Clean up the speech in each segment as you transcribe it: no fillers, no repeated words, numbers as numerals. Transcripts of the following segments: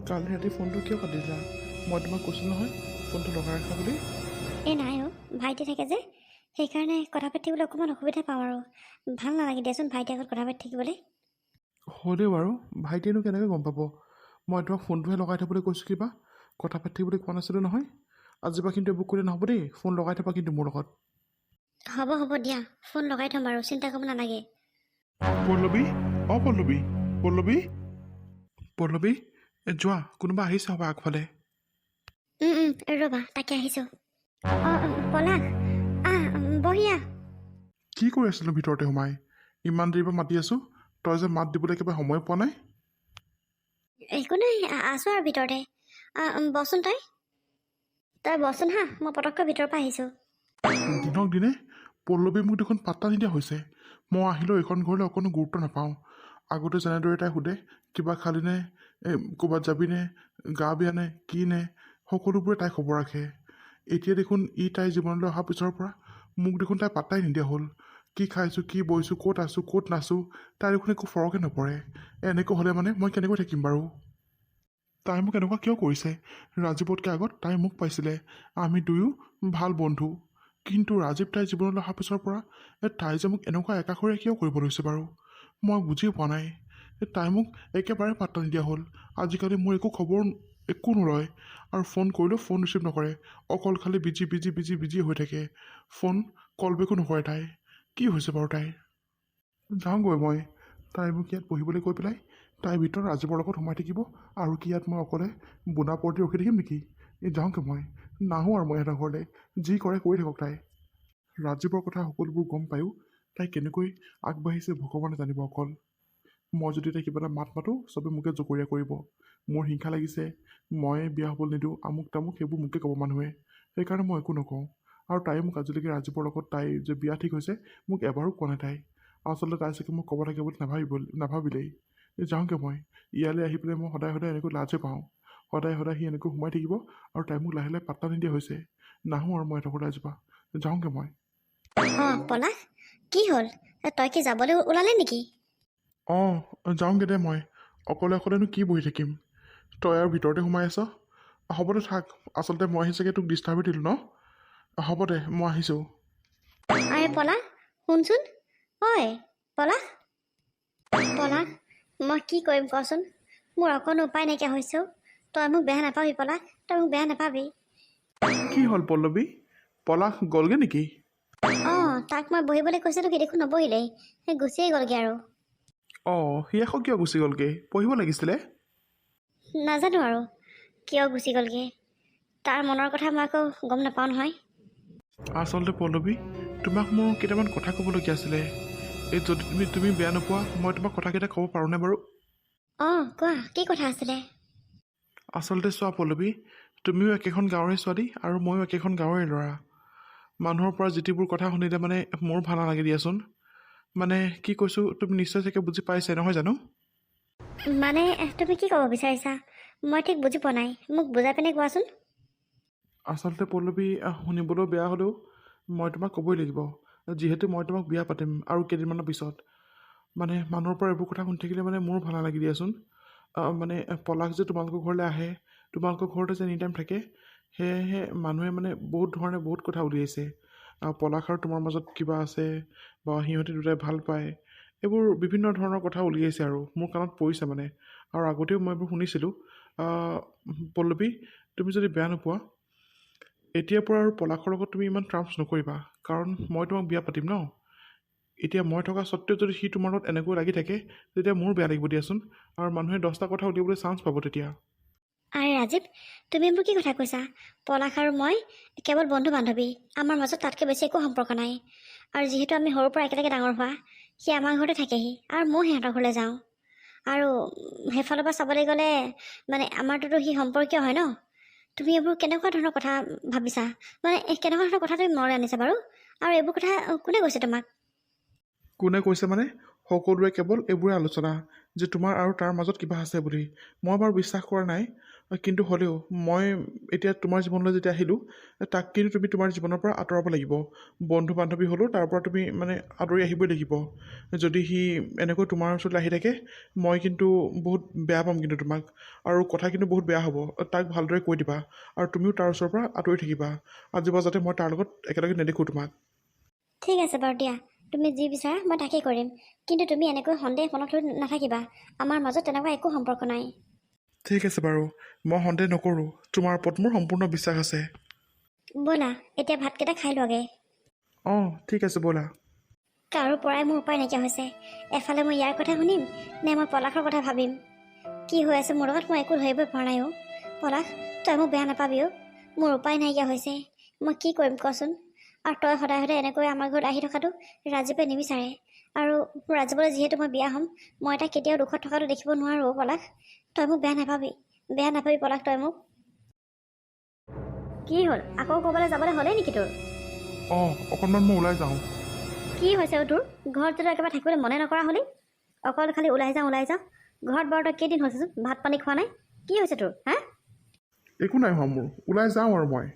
কালি ৰাতি ফোনটো কিয় কাটিলা? মই তোমাক কৈছোঁ নহয় ফোনটো লগাই ৰাখা বুলি। এই নাই ভাইটি থাকে যে সেইকাৰণে কথা পাতিবলৈ অকণমান অসুবিধা পাওঁ আৰু ভাল নালাগে দিয়াচোন ভাইটিৰ আগত কথা পাতি থাকিবলৈ। হ'লেও বাৰু ভাইটিয়েনো কেনেকৈ গম পাব? মই তোমাক ফোনটোহে লগাই থ'বলৈ কৈছোঁ, কিবা কথা পাতি থাকিবলৈ কোৱা নাছিলোঁ নহয়। আজিৰ পৰা কিন্তু এইবোৰ কৰিলে নহ'ব দেই, ফোন লগাই থ'বা কিন্তু মোৰ লগত। হ'ব দিয়া, ফোন লগাই থ'ম বাৰু, চিন্তা কৰিব নালাগে। পল্লৱী, পল্লৱী, পল্লৱী, পল্লৱী, যোৱা, কোনোবা আহিছে হ'ব আগফালে। ৰ'বা তাকে আহিছোঁ। পলাশ বহিয়া। কি কৰি আছিলো ভিতৰতে সোমাই? ইমান দেৰিৰ পৰা মাতি আছোঁ, তই যে মাত দিবলৈ একেবাৰে সময় পোৱা নাই। একো নাই, আছোঁ আৰু ভিতৰতে। বচোন তই বচোন হা, মই পটককৈ ভিতৰৰ পৰা আহিছোঁ। দিনক দিনে পল্লৱী মোক দেখোন পাত্তা নিদিয়া হৈছে। মই আহিলেও এইখন ঘৰলৈ অকণো গুৰুত্ব নাপাওঁ। আগতে যেনেদৰে তাই সোধে কিবা খালিনে, ক'ৰবাত যাবিনে, গা বেয়া নে, কি নে, সকলোবোৰে তাই খবৰ ৰাখে। এতিয়া দেখোন তাইৰ জীৱনলৈ অহাৰ পিছৰ পৰা মোক দেখোন তাই পাত্তাই নিদিয়া হ'ল। কি খাইছোঁ, কি বৈছোঁ, ক'ত আছোঁ, ক'ত নাচোঁ, তাই দেখোন একো ফৰকে নপৰে। এনেকৈ হ'লে মানে মই কেনেকৈ থাকিম বাৰু? তাই মোক এনেকুৱা কিয় কৰিছে? ৰাজীৱতকৈ আগত তাই মোক পাইছিলে, আমি দুয়ো ভাল বন্ধু। কিন্তু ৰাজীৱ তাইৰ জীৱনলৈ অহাৰ পিছৰ পৰা তাই যে মোক এনেকুৱা একাষৰীয়া কিয় কৰিব লৈছে বাৰু? মই বুজি পোৱা নাই। তাই মোক একেবাৰে পাত্তা নিদিয়া হ'ল। আজিকালি মোৰ একো খবৰ একো নলয়, আৰু ফোন কৰিলেও ফোন ৰিচিভ নকৰে। অকল খালি বিজি বিজি বিজি বিজি হৈ থাকে। ফোন কল বেকো নকৰে তাই। কি হৈছে বাৰু তাইৰ? যাওঁগৈ মই। তাই মোক ইয়াত বহিবলৈ কৈ পেলাই তাইৰ ভিতৰত ৰাজীৱৰ লগত সোমাই থাকিব, আৰু কি ইয়াত মই অকলে বোনা পৰতি ৰখি থাকিম নেকি? যাওঁগৈ মই। নাহোঁ আৰু মই সিহঁতৰ ঘৰলৈ। যি কৰে কৰি থাকক তাই। ৰাজীৱৰ কথা সকলোবোৰ গম পায়ো তাই কেনেকৈ আগবাঢ়িছে ভগৱানে জানিব অকল। মই যদি তাই কিবা এটা মাত মাতোঁ, চবে মোকে জগৰীয়া কৰিব। মোৰ হিংসা লাগিছে, মই বিয়া হ'বলৈ নিদিওঁ, আমুক তামুক সেইবোৰ মোকে ক'ব মানুহে। সেইকাৰণে মই একো নকওঁ। আৰু তাই মোক আজিলৈকে ৰাজীৱৰ লগত তাই যে বিয়া ঠিক হৈছে মোক এবাৰো কোৱা নাই তাই। আচলতে তাই চাগে মোক ক'ব লাগে বুলি নাভাবিলেই। যাওঁগৈ মই। ইয়ালৈ আহি পেলাই মই সদায় সদায় এনেকৈ লাজে পাওঁ। সদায় সদায় সি এনেকৈ সোমাই থাকিব, আৰু তাই মোক লাহে লাহে পাত্তা নিদিয়া হৈছে। নাহোঁ আৰু মই এটা ঘৰলৈ আজিৰ পৰা। যাওঁগৈ মই। পলাশ, কি হ'ল? তই কি যাবলৈ ওলালে নেকি? যাওঁগৈ দে মই। অকলে অকলেনো কি বহি থাকিম? তই আৰু ভিতৰতে সোমাই আছ। হ'ব দে থাক। আচলতে মই আহি চাগে তোক ডিষ্টাৰ্বি দিলোঁ ন? হ'ব দে, মই আহিছোঁ। আৰে পলাশ, শুনচোন। পলাশ, মই কি কৰিম কচোন? মোৰ অকণো উপায় নাইকিয়া হৈছেও। তই মোক বেয়া নাপাবি পলাশ, তই মোক বেয়া নাপাবি। কি হ'ল পল্লৱী? পলাশ গ'লগৈ নেকি? তাক মই বহিবলৈ কৈছিলোঁ, সি দেখোন নবহিলেই, সি গুচিয়ে গ'লগৈ আৰু। সি আকৌ কিয় গুচি গ'লগৈ? পঢ়িব লাগিছিলে। নাজানো আৰু কিয় গুচি গ'লগৈ। তাৰ মনৰ কথা মই আকৌ গম নাপাওঁ নহয়। আচলতে পল্লৱী, তোমাক মোৰ কেইটামান কথা ক'বলগীয়া আছিলে। যদি তুমি বেয়া নোপোৱা মই তোমাক কথাকেইটা ক'ব পাৰোঁনে বাৰু? কোৱা, কি কথা আছিলে? আচলতে চোৱা পল্লৱী, তুমিও একেখন গাঁৱৰে ছোৱালী আৰু ময়ো একেখন গাঁৱৰে ল'ৰা। মানুহৰ পৰা যিটিবোৰ কথা শুনিলে মানে মোৰ ভাল নালাগে দিয়াচোন। মানে কি কৈছোঁ তুমি নিশ্চয় চাগে বুজি পাইছাই নহয় জানো? মানে তুমি কি ক'ব বিচাৰিছা? মই ঠিক বুজি পোৱা নাই, মোক বুজাই পিনে কোৱাচোন। আচলতে পল্লৱী, শুনিবলৈ বেয়া হ'লেও মই তোমাক ক'বই লাগিব, যিহেতু মই তোমাক বিয়া পাতিম আৰু কেইদিনমানৰ পিছত। মানে মানুহৰ পৰা এইবোৰ কথা শুনি থাকিলে মানে মোৰো ভাল নালাগে দিয়াচোন। মানে পলাশ যে তোমালোকৰ ঘৰলৈ আহে, তোমালোকৰ ঘৰতে যে এনি টাইম থাকে, সেয়েহে মানুহে মানে বহুত ধৰণে বহুত কথা উলিয়াইছে। পলাশ আৰু তোমাৰ মাজত কিবা আছে, বা সিহঁতে দুটাই ভাল পায়, এইবোৰ বিভিন্ন ধৰণৰ কথা উলিয়াইছে আৰু মোৰ কাণত পৰিছে মানে। আৰু আগতেও মই এইবোৰ শুনিছিলোঁ। পল্লৱী, তুমি যদি বেয়া নোপোৱা, এতিয়াৰ পৰা আৰু পলাশৰ লগত তুমি ইমান ট্ৰাম্পছ নকৰিবা, কাৰণ মই তোমাক বিয়া পাতিম ন। এতিয়া মই থকা স্বত্তেও যদি সি তোমাৰ লগত এনেকৈ লাগি থাকে, তেতিয়া মোৰ বেয়া লাগিব দিয়াচোন। আৰু মানুহে 10টা কথা উলিয়াবলৈ চান্স পাব তেতিয়া। আৰে ৰাজীৱ, তুমি মোৰ কি কথা কৈছা? পলাশ আৰু মই কেৱল বন্ধু বান্ধৱী, আমাৰ মাজত তাতকৈ বেছি একো সম্পৰ্ক নাই। আৰু যিহেতু আমি সৰুৰ পৰা একেলগে ডাঙৰ হোৱা, সি আমাৰ ঘৰতে থাকেহি আৰু মই সিহঁতৰ ঘৰলৈ যাওঁ। আৰু সেইফালৰ পৰা চাবলৈ গ'লে মানে আমাৰটোতো সি সম্পৰ্কীয় হয় ন। তুমি এইবোৰ কেনেকুৱা ধৰণৰ কথা ভাবিছা? মানে কেনেকুৱা ধৰণৰ কথা তুমি মনলৈ আনিছা বাৰু? আৰু এইবোৰ কথা কোনে কৈছে তোমাক? কোনে কৈছে মানে? সকলোৰে কেৱল এইবোৰে আলোচনা যে তোমাৰ আৰু তাৰ মাজত কিবা আছে বুলি। মই বাৰু বিশ্বাস কৰা নাই, কিন্তু হ'লেও মই এতিয়া তোমাৰ জীৱনলৈ যেতিয়া আহিলোঁ, তাক কিন্তু তুমি তোমাৰ জীৱনৰ পৰা আঁতৰাব লাগিব। বন্ধু বান্ধৱী হ'লেও তাৰ পৰা তুমি মানে আঁতৰি আহিবই লাগিব। যদি সি এনেকৈ তোমাৰ ওচৰলৈ আহি থাকে, মই কিন্তু বহুত বেয়া পাম কিন্তু তোমাক, আৰু কথা কিন্তু বহুত বেয়া হ'ব। তাক ভালদৰে কৈ দিবা, আৰু তুমিও তাৰ ওচৰৰ পৰা আঁতৰি থাকিবা। আজিৰ পৰা যাতে মই তাৰ লগত একেলগে নেদেখোঁ তোমাক। ঠিক আছে বাৰু দিয়া, তুমি যি বিচাৰা মই তাকেই কৰিম। কিন্তু তুমি এনেকৈ সন্দেহ মনত লৈ নাথাকিবা। আমাৰ মাজত তেনেকুৱা একো সম্পৰ্ক নাই। ঠিক আছে বাৰু, মই সন্দেহ নকৰোঁ। তোমাৰ ওপৰত মোৰ সম্পূৰ্ণ বিশ্বাস আছে। ব'লা এতিয়া ভাতকেইটা খাই লোৱাগে। অঁ ঠিক আছে ব'লা। কাৰো পৰাই মোৰ উপায় নাইকিয়া হৈছে। এফালে মই ইয়াৰ কথা শুনিম নে মই পলাশৰ কথা ভাবিম। কি হৈ আছে মোৰ লগত মই একো ধৰিবই পৰা নাই অ'। পলাশ, তই মোক বেয়া নাপাবি অ'। মোৰ উপায় নাইকিয়া হৈছে, মই কি কৰিম কচোন। আৰু তই সদায় সদায় এনেকৈ আমাৰ ঘৰত আহি থকাটো ৰাজীৱে নিবিচাৰে। আৰু ৰাজীৱলৈ যিহেতু মই বিয়া হ'ম, মই তাক কেতিয়াও দুখত থকাটো দেখিব নোৱাৰোঁ অ' পলাশ। তই মোক বেয়া নাপাবি পলাশ, তই মোক। কি হ'ল, আকৌ ক'ৰবালৈ যাবলৈ হ'লেই নেকি তোৰ? অঁ অকণমান মই ওলাই যাওঁ। কি হৈছে তোৰ? ঘৰত যদি একেবাৰে থাকিবলৈ মনে নকৰা হ'লি? অকল খালি ওলাই যাওঁ। ঘৰত বাৰু তই কেইদিন হৈছেচোন ভাত পানী খোৱা নাই? কি হৈছে তোৰ হা? একো নাই হোৱা মোৰ, ওলাই যাওঁ আৰু মই।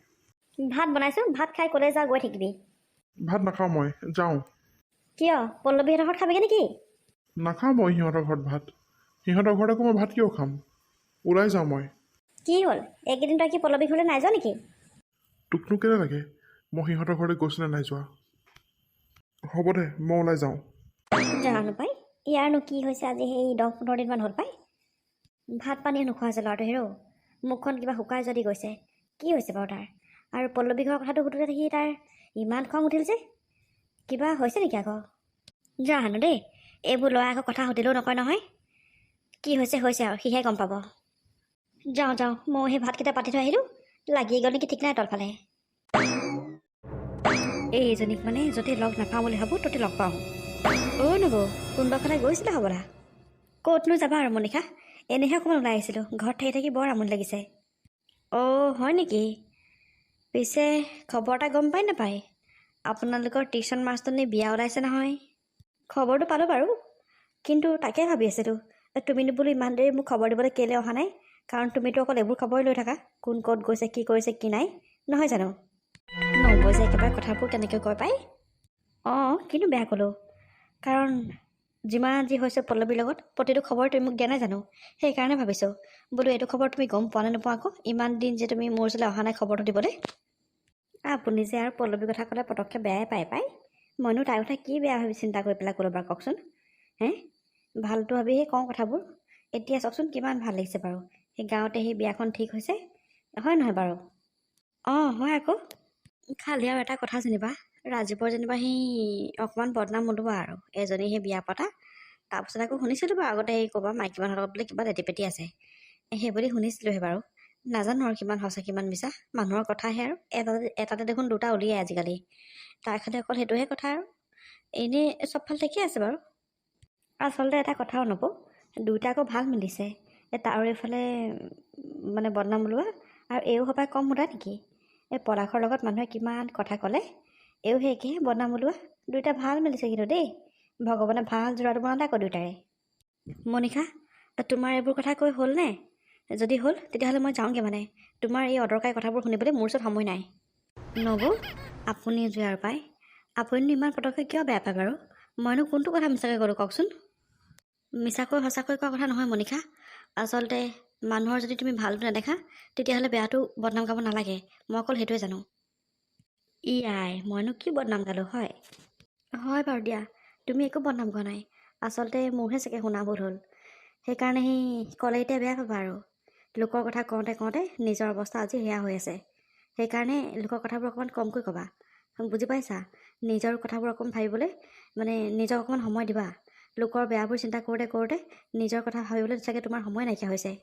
ভাত বনাইছোঁ, ভাত খাই ক'লৈ যাওঁ গৈ থাকিবি। ভাত নাখাওঁ, মই যাওঁ। কিয়, পল্লৱীহঁতৰ ঘৰত খাবিগে নেকি? নাখাওঁ মই সিহঁতৰ ঘৰত ভাত। সিহঁতৰ ঘৰত আকৌ মই ভাত কিয় খাম? ওলাই যাওঁ মই। কি হ'ল, এইকেইদিন তই কি পল্লৱী ঘৰলৈ নাই যোৱা নেকি? তোকনো কেলে লাগে মই সিহঁতৰ ঘৰলৈ গৈছিলে নাই যোৱা? হ'ব দে, মই ওলাই যাওঁ। জানো পাই, ইয়াৰনো কি হৈছে আজি সেই 10-15 দিনমান হ'ল পাই। ভাত পানী নোখোৱা হৈছে ল'ৰাটো হেৰৌ। মুখখন কিবা শুকাই যদি গৈছে। কি হৈছে বাৰু তাৰ? আৰু পল্লৱী ঘৰৰ কথাটো সুধোতে সি তাৰ ইমান খং উঠিল যে, কিবা হৈছে নেকি আকৌ? জানো দেই, এইবোৰ ল'ৰাই আকৌ কথা সুধিলেও নকয় নহয়। কি হৈছে আৰু সিহে গম পাব। যাওঁ, মই সেই ভাতকেইটা পাতি থৈ আহিলোঁ। লাগি গ'ল নেকি ঠিক নাই তলফালে। এইজনীক মানে যদি লগ নাপাওঁ বুলি ভাবোঁ ততে লগ পাওঁ। অ' নবৌ, কোনোবা ফালে গৈছিলে হ'বলা? ক'তনো যাবা আৰু মনিষা, এনেহে অকণমান ওলাই আহিছিলোঁ। ঘৰত থাকি বৰ আমনি লাগিছে। অ' হয় নেকি? পিছে খবৰ এটা গম পাই নাপায়? আপোনালোকৰ টিউশ্যন মাষ্টৰনী বিয়া ওলাইছে নহয়। খবৰটো পালোঁ বাৰু, কিন্তু তাকে ভাবি আছিলোঁ তুমিনো বোলো ইমান দেৰি মোক খবৰ দিবলৈ কেলৈ অহা নাই? কাৰণ তুমিতো অকল এইবোৰ খবৰে লৈ থাকা, কোন ক'ত গৈছে, কি কৰিছে, কি নাই, নহয় জানো? নবৌ যে একেবাৰে কথাবোৰ কেনেকৈ কয় পাই। অঁ, কিন্তু বেয়া ক'লোঁ, কাৰণ যিমান যি হৈছে পল্লৱীৰ লগত প্ৰতিটো খবৰ তুমি মোক দিয়া নাই জানো? সেইকাৰণে ভাবিছোঁ বোলো এইটো খবৰ তুমি গম পোৱা নে নোপোৱা আকৌ, ইমান দিন যে তুমি মোৰ ওচৰলৈ অহা নাই খবৰটো দিবলৈ। আপুনি যে আৰু পল্লৱীৰ কথা ক'লে পটককৈ বেয়াই পায়। মইনো তাইৰ কথা কি বেয়া ভাবি চিন্তা কৰি পেলাই ক'লোঁ বাৰু কওকচোন। ভালটো ভাবিহে কওঁ কথাবোৰ। এতিয়া চাওকচোন কিমান ভাল লাগিছে বাৰু, সেই গাঁৱতে সেই বিয়াখন ঠিক হৈছে, হয় নহয় বাৰু? অঁ হয় আকৌ। খালি আৰু এটা কথা যেনিবা, ৰাজীৱৰ যেনিবা সি অকণমান বদনাম ওলোৱা আৰু এজনী সেই বিয়া পতা। তাৰপিছত আকৌ শুনিছিলোঁ বাৰু আগতে এই ক'ৰবাৰ মাইকী মানুহৰ লগত বোলে কিবা লেটিপেটি আছে, সেইবুলি শুনিছিলোঁহে বাৰু। নাজানো আৰু কিমান সঁচা কিমান মিছা, মানুহৰ কথাহে আৰু এটাতে দেখোন দুটা উলিয়াই আজিকালি। তাৰ খালি অকল সেইটোহে কথা আৰু এনেই চবফালে ঠিকেই আছে বাৰু। আচলতে এটা কথাও নকওঁ, দুইটা আকৌ ভাল মিলিছে। তাৰো এইফালে মানে বদনাম ওলোৱা, আৰু এইও সপাই কম সোধা নেকি? এই পলাশৰ লগত মানুহে কিমান কথা ক'লে, এইও সেই একেহে বদনাম ওলোৱা। দুইটা ভাল মিলিছে কিন্তু দেই, ভগৱানে ভাল যোৰাটো বনালে আকৌ দুইটাৰে। মনিষা, তোমাৰ এইবোৰ কথা কৈ হ'লনে? যদি হ'ল তেতিয়াহ'লে মই যাওঁগৈ মানে। তোমাৰ এই অদৰকাৰী কথাবোৰ শুনিবলৈ মোৰ ওচৰত সময় নাই। নবৌ, আপুনি যোৱাৰ পাই, আপুনিনো ইমান পটককৈ কিয় বেয়া পায় বাৰু? মইনো কোনটো কথা মিছাকৈ ক'লোঁ কওকচোন? মিছাকৈ সঁচাকৈ কোৱা কথা নহয় মনিষা। আচলতে মানুহৰ যদি তুমি ভালটো নেদেখা, তেতিয়াহ'লে বেয়াটো বদনাম গাব নালাগে। মই অকল সেইটোৱে জানো। মইনো কি বদনাম গালোঁ হয়? হয় বাৰু দিয়া, তুমি একো বদনাম গোৱা নাই। আচলতে মোৰহে চাগে শুনা ভুল হ'ল। সেইকাৰণে সি ক'লে এতিয়া বেয়া পাবা আৰু। লোকৰ কথা কওঁতে নিজৰ অৱস্থা আজি সেয়া হৈ আছে। সেইকাৰণে লোকৰ কথাবোৰ অকণমান কমকৈ ক'বা, বুজি পাইছা? নিজৰ কথাবোৰ অকণমান ভাবিবলৈ মানে নিজক অকণমান সময় দিবা। লোকৰ বেয়াবোৰ চিন্তা কৰোঁতে নিজৰ কথা ভাবিবলৈ চাগে তোমাৰ সময় নাইকিয়া হৈছে।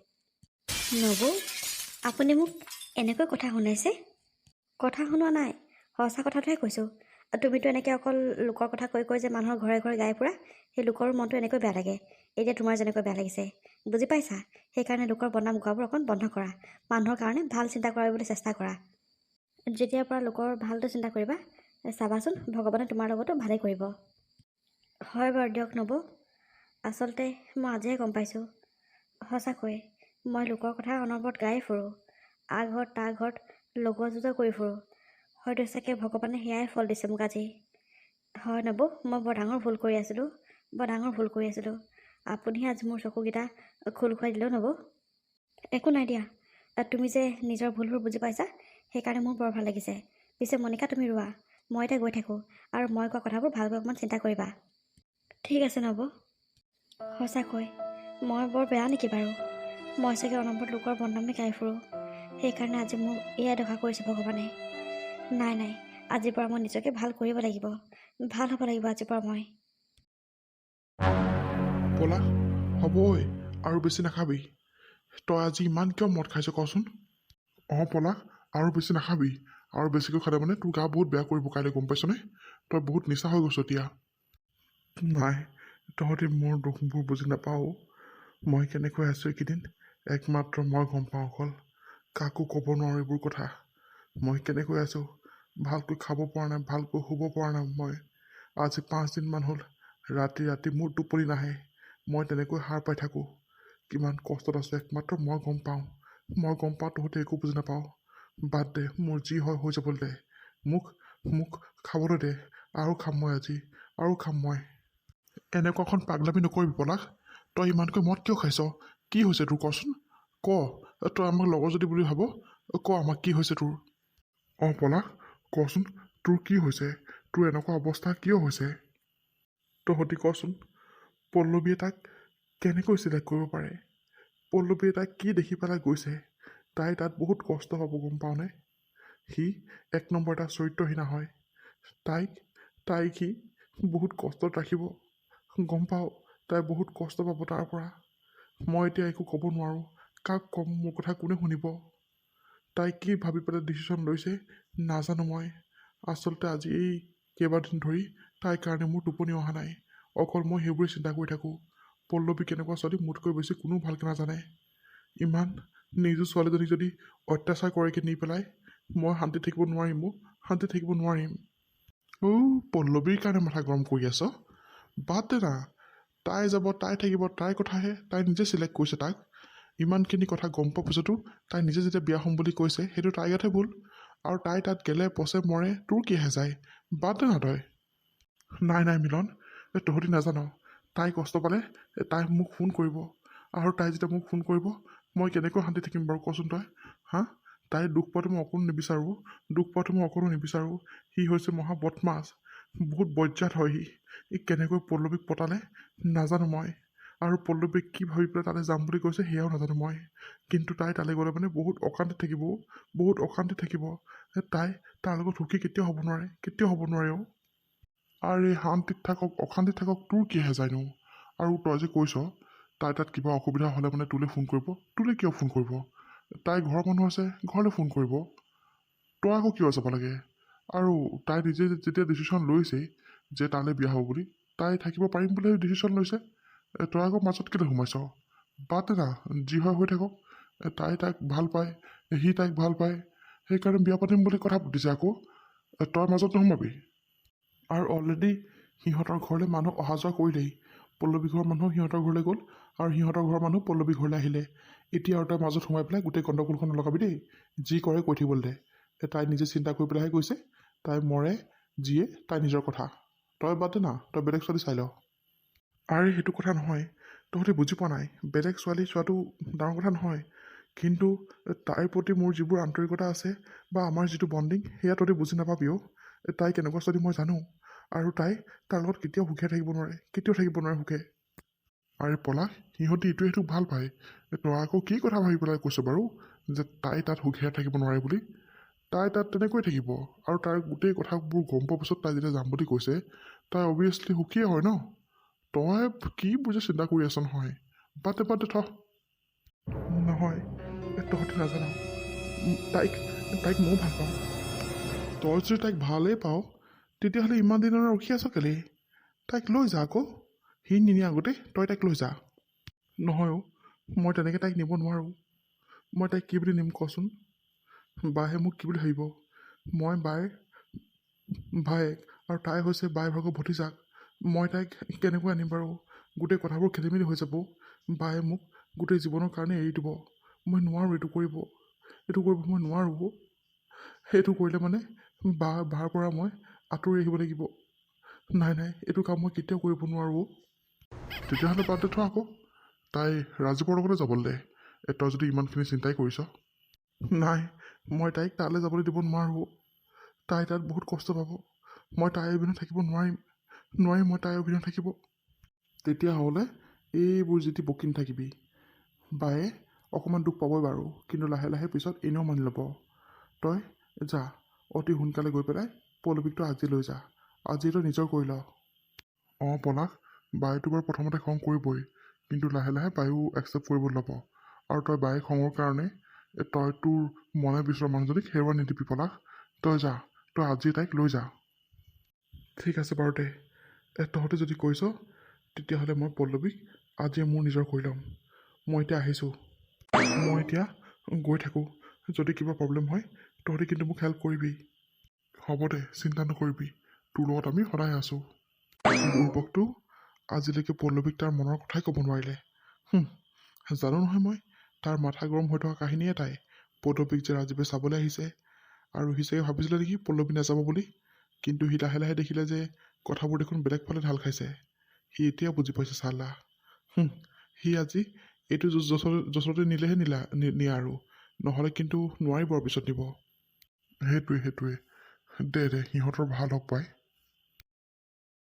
নবৌ, আপুনি মোক এনেকৈ কথা শুনাইছে? কথা শুনোৱা নাই, সঁচা কথাটোহে কৈছোঁ। তুমিতো এনেকৈ অকল লোকৰ কথা কৈ যে মানুহৰ ঘৰে ঘৰে গাই ফুৰা, সেই লোকৰ মনটো এনেকৈ বেয়া লাগে। এতিয়া তোমাৰ যেনেকৈ বেয়া লাগিছে, বুজি পাইছা? সেইকাৰণে লোকৰ বদনাম গোৱাবোৰ অকণ বন্ধ কৰা। মানুহৰ কাৰণে ভাল চিন্তা কৰিবলৈ চেষ্টা কৰা। যেতিয়াৰ পৰা লোকৰ ভালটো চিন্তা কৰিবা, চাবাচোন ভগৱানে তোমাৰ লগতো ভালেই কৰিব। হয় বাৰু দিয়ক নবৌ, আচলতে মই আজিহে গম পাইছোঁ, সঁচাকৈ মই লোকৰ কথা অনবৰত গাই ফুৰোঁ, ঘৰত তাৰ ঘৰত লগোৱা যোজা কৰি ফুৰোঁ। হয়তো চাগে ভগৱানে সেয়াই ফল দিছে মোক আজি। হয় নবৌ, মই বৰ ডাঙৰ ভুল কৰি আছিলোঁ, আপুনিহে আজি মোৰ চকুকেইটা খোল খুৱাই দিলেও নবৌ। একো নাই দিয়া, তুমি যে নিজৰ ভুলবোৰ বুজি পাইছা সেইকাৰণে মোৰ বৰ ভাল লাগিছে। পিছে মনিকা তুমি ৰোৱা, মই এতিয়া গৈ থাকোঁ, আৰু মই কোৱা কথাবোৰ ভালকৈ অকণমান চিন্তা কৰিবা। ঠিক আছে নবৌ। সঁচাকৈ মই বৰ বেয়া নেকি বাৰু? মই চাগে অনবৰত লোকৰ বদনামে গাই ফুৰোঁ, সেইকাৰণে আজি মোক এয়া দশা কৰিছে ভগৱানে। নাই, আজিৰ পৰা মই নিজকে ভাল কৰিব লাগিব, ভাল হ'ব লাগিব আজিৰ পৰা মই। পলাশ, হ'ব ঐ, আৰু বেছি নাখাবি। তই আজি ইমান কিয় মদ খাইছ কচোন? পলাশ, আৰু বেছি নাখাবি। আৰু বেছিকৈ খালে মানে তোৰ গা বহুত বেয়া কৰিব কাইলৈ, গম পাইছনে? তই বহুত নিচা হৈ গৈছ এতিয়া। নাই, তহঁতি মোৰ দুখবোৰ বুজি নাপাওঁ। মই কেনেকৈ আছোঁ এইকেইদিন একমাত্ৰ মই গম পাওঁ। অকল কাকো ক'ব নোৱাৰোঁ এইবোৰ কথা। মই কেনেকৈ আছোঁ, ভালকৈ খাব পৰা নাই, ভালকৈ শুব পৰা নাই। মই আজি 5 দিনমান হ'ল ৰাতি মোৰ টোপনি নাহে। মই তেনেকৈ সাৰ পাই থাকোঁ। কিমান কষ্টত আছোঁ একমাত্ৰ মই গম পাওঁ। তহঁতি একো বুজি নাপাওঁ। বাদ দে, মোৰ যি হয় হৈ যাবলৈ দে। মোক খাবলৈ দে। আৰু খাম মই আজি, আৰু খাম মই। এনেকুৱাখন পাগলামি নকৰিবি পলাশ। তই ইমানকৈ মদ কিয় খাইছ? কি হৈছে তোৰ কচোন? ক, তই আমাক লগৰ যদি বুলি ভাব, ক আমাক কি হৈছে তোৰ? পলাশ, কচোন তোৰ কি হৈছে? তোৰ এনেকুৱা অৱস্থা কিয় হৈছে? তহঁতি কচোন, পল্লৱীয়ে তাক কেনেকৈ চিলেক্ট কৰিব পাৰে? পল্লৱীয়ে তাইক কি দেখি পেলাই গৈছে? তাই তাত বহুত কষ্ট পাব, গম পাওঁনে? সি 1 নম্বৰ এটা চৰিত্ৰহীনা হয়। তাইক সি বহুত কষ্টত ৰাখিব, গম পাওঁ। তাই বহুত কষ্ট পাব তাৰ পৰা। মই এতিয়া একো ক'ব নোৱাৰোঁ। কাক ক'ম? মোৰ কথা কোনে শুনিব? তাই কি ভাবি পেলাই ডিচিশ্যন লৈছে নাজানো মই। আচলতে আজি এই কেইবাদিন ধৰি তাইৰ কাৰণে মোৰ টোপনি অহা নাই। অকল মই সেইবোৰে চিন্তা কৰি থাকোঁ। পল্লৱী কেনেকুৱা ছোৱালী মোতকৈ বেছি কোনো ভালকৈ নাজানে। ইমান নিজৰ ছোৱালীজনীক যদি অত্যাচাৰ কৰেগৈ নি পেলাই, মই শান্তি থাকিব নোৱাৰিম। পল্লৱীৰ কাৰণে মাথা গৰম কৰি আছ? বাদ দে না, তাই যাব, তাই থাকিব, তাইৰ কথাহে। তাই নিজে চিলেক্ট কৰিছে তাক। ইমানখিনি কথা গম পোৱাৰ পিছতো তাই নিজে যেতিয়া বিয়া হ'ম বুলি কৈছে, সেইটো তাইৰ গাতহে ভুল। আৰু তাই তাত গেলে পচে মৰে, তোৰ কিহে যায়? বাদ দে না তই। নাই মিলন, তহঁতি নাজান। তাই কষ্ট পালে তাই মোক ফোন কৰিব, আৰু তাই যেতিয়া মোক ফোন কৰিব, মই কেনেকৈ শান্তি থাকিম বাৰু কচোন তই? তাই দুখ পোৱাটো মই অকণো নিবিচাৰোঁ। সি হৈছে মহা বদমাছ, বহুত বজ্জাত হয় সি। কেনেকৈ পল্লৱীক পতালে নাজানো মই। আৰু পল্লৱীক কি ভাবি পেলাই তালৈ যাম বুলি কৈছে সেয়াও নাজানো মই। কিন্তু তাই তালৈ গ'লে মানে বহুত অশান্তি থাকিব। তাই তাৰ লগত সুখী কেতিয়াও হ'ব নোৱাৰে। আৰে শান্তিত থাকক, অশান্তিত থাকক, তোৰ কিহে যায়নো? আৰু তই যে কৈছ তাই তাত কিবা অসুবিধা হ'লে মানে তোলৈ ফোন কৰিব। তোলৈ কিয় ফোন কৰিব? তাইৰ ঘৰৰ মানুহ আছে, ঘৰলৈ ফোন কৰিব। তই আকৌ কিয় যাব লাগে? আৰু তাই নিজে যেতিয়া ডিচিশ্যন লৈছেই যে তালৈ বিয়া হ'ব বুলি, তাই থাকিব পাৰিম বুলি ডিচিশ্যন লৈছে। তই আকৌ মাজত কেলৈ সোমাইছ? বাদ দে না, যি হয় হৈ থাকক। তাই তাক ভাল পায়, সি তাইক ভাল পায়, সেইকাৰণে বিয়া পাতিম বুলি কথা পাতিছে। আকৌ তই মাজত নোসোমাবি। আৰু অলৰেডি সিহঁতৰ ঘৰলৈ মানুহ অহা যোৱা কৰিলেই। পল্লৱী ঘৰৰ মানুহ সিহঁতৰ ঘৰলৈ গ'ল, আৰু সিহঁতৰ ঘৰৰ মানুহ পল্লৱী ঘৰলৈ আহিলে। এতিয়া আৰু তই মাজত সোমাই পেলাই গোটেই গণ্ডগোলখন নলগাবি দেই। যি কৰে কৈ থাকিবলৈ দে। তাই নিজে চিন্তা কৰি পেলাইহে কৈছে। তাই মৰে যিয়ে তাই নিজৰ কথা। তই বাদ দে না, তই বেলেগ ছোৱালী চাই ল। আৰে সেইটো কথা নহয়, তহঁতি বুজি পোৱা নাই। বেলেগ ছোৱালী চোৱাটো ডাঙৰ কথা নহয়, কিন্তু তাইৰ প্ৰতি মোৰ যিবোৰ আন্তৰিকতা আছে বা আমাৰ যিটো বণ্ডিং, সেয়া তহঁতি বুজি নাপাবিও। তাই কেনেকুৱা ছোৱালী মই জানো, আৰু তাই তাৰ লগত কেতিয়াও সুখে থাকিব নোৱাৰে সুখে। আৰে পলাশ, সিহঁতি ইটোৱে সিটোক ভাল পায়। তই আকৌ কি কথা ভাবি পেলাই কৈছ বাৰু যে তাই তাত সুখে থাকিব নোৱাৰে বুলি? তাই তাত তেনেকৈ থাকিব, আৰু তাৰ গোটেই কথাবোৰ গম পোৱাৰ পিছত তাই যেতিয়া যাম বুলি কৈছে, তাই অভিয়াছলি সুখীয়ে হয় ন। তই কি বুজি চিন্তা কৰি আছ নহয়? বাদ দে থ। নহয়, তহঁতি নাজান। তাইক ময়ো ভাল পাওঁ। তই যদি তাইক ভালেই পাওঁ, তেতিয়াহ'লে ইমান দিনৰ ৰখি আছ কেলেই? তাইক লৈ যা আকৌ। সি নিনিয়ে আগতে তই তাইক লৈ যা। নহয়, মই তেনেকৈ তাইক নিব নোৱাৰোঁ। মই তাইক কি বুলি নিম কচোন? বাহে মোক কি বুলি ভাবিব? মই বাৰ ভায়েক, আৰু তাই হৈছে বাই ভাগৰ ভতিজাক। মই তাইক কেনেকৈ আনিম বাৰু? গোটেই কথাবোৰ খেলি মেলি হৈ যাব। বায়ে মোক গোটেই জীৱনৰ কাৰণে এৰি দিব। মই নোৱাৰোঁ এইটো কৰিব মই নোৱাৰোঁ। সেইটো কৰিলে মানে বাৰ পৰা মই আঁতৰি আহিব লাগিব। নাই এইটো কাম মই কেতিয়াও কৰিব নোৱাৰোঁ। তেতিয়াহ'লে বাদ দে থোৱা আকৌ, তাই ৰাজীৱৰ লগতে যাবলৈ দে। তই যদি ইমানখিনি চিন্তাই কৰিছ। নাই, মই তাইক তালৈ যাবলৈ দিব নোৱাৰোঁ। তাই তাত বহুত কষ্ট পাব। মই তাইৰ অবিহনে থাকিব নোৱাৰিম মই তাইৰ অবিহনে থাকিব। তেতিয়াহ'লে এইবোৰ যদি বকি নাথাকিবি। বায়ে অকণমান দুখ পাবই বাৰু, কিন্তু লাহে লাহে পিছত এনেও মানি ল'ব। তই যা, অতি সোনকালে গৈ পেলাই পল্লৱীকটো আজি লৈ যা। আজি তই নিজৰ কৰি ল। অঁ পলাশ, বায়েতো বাৰু প্ৰথমতে খং কৰিবই, কিন্তু লাহে লাহে বায়েও একচেপ্ট কৰিব ল'ব। আৰু তই বায়ে খঙৰ কাৰণে তই তোৰ মনে বিচৰা মানুহজনীক হেৰুৱাই নিদিবি পলাশ। তই যা, তই আজি তাইক লৈ যা। ঠিক আছে বাৰু দে, তহঁতে যদি কৈছ তেতিয়াহ'লে মই পল্লৱীক আজিয়ে মোৰ নিজৰ কৰি ল'ম। মই এতিয়া আহিছোঁ। মই এতিয়া গৈ থাকোঁ। যদি কিবা প্ৰব্লেম হয় তহঁতে কিন্তু মোক হেল্প কৰিবি। হ'ব দে, চিন্তা নকৰিবি, তোৰ লগত আমি সদায় আছোঁ। বুৰ্বকটো আজিলৈকে পল্লৱীক তাৰ মনৰ কথাই ক'ব নোৱাৰিলে। জানো নহয় মই, তাৰ মাথা গৰম হৈ থকা কাহিনী এটাই। পল্লৱীক যে ৰাজীৱে চাবলৈ আহিছে, আৰু সি চাগে ভাবিছিলে নেকি পল্লৱী নাযাব বুলি। কিন্তু সি লাহে লাহে দেখিলে যে কথাবোৰ দেখোন বেলেগ ফালে ঢাল খাইছে। সি এতিয়া বুজি পাইছে চালা। সি আজি এইটো যচতে নিলেহে নিয়ে আৰু, নহ'লে কিন্তু নোৱাৰিব আৰু পিছত নিব। সেইটোৱে দে সিহঁতৰ ভাল হওক পাই।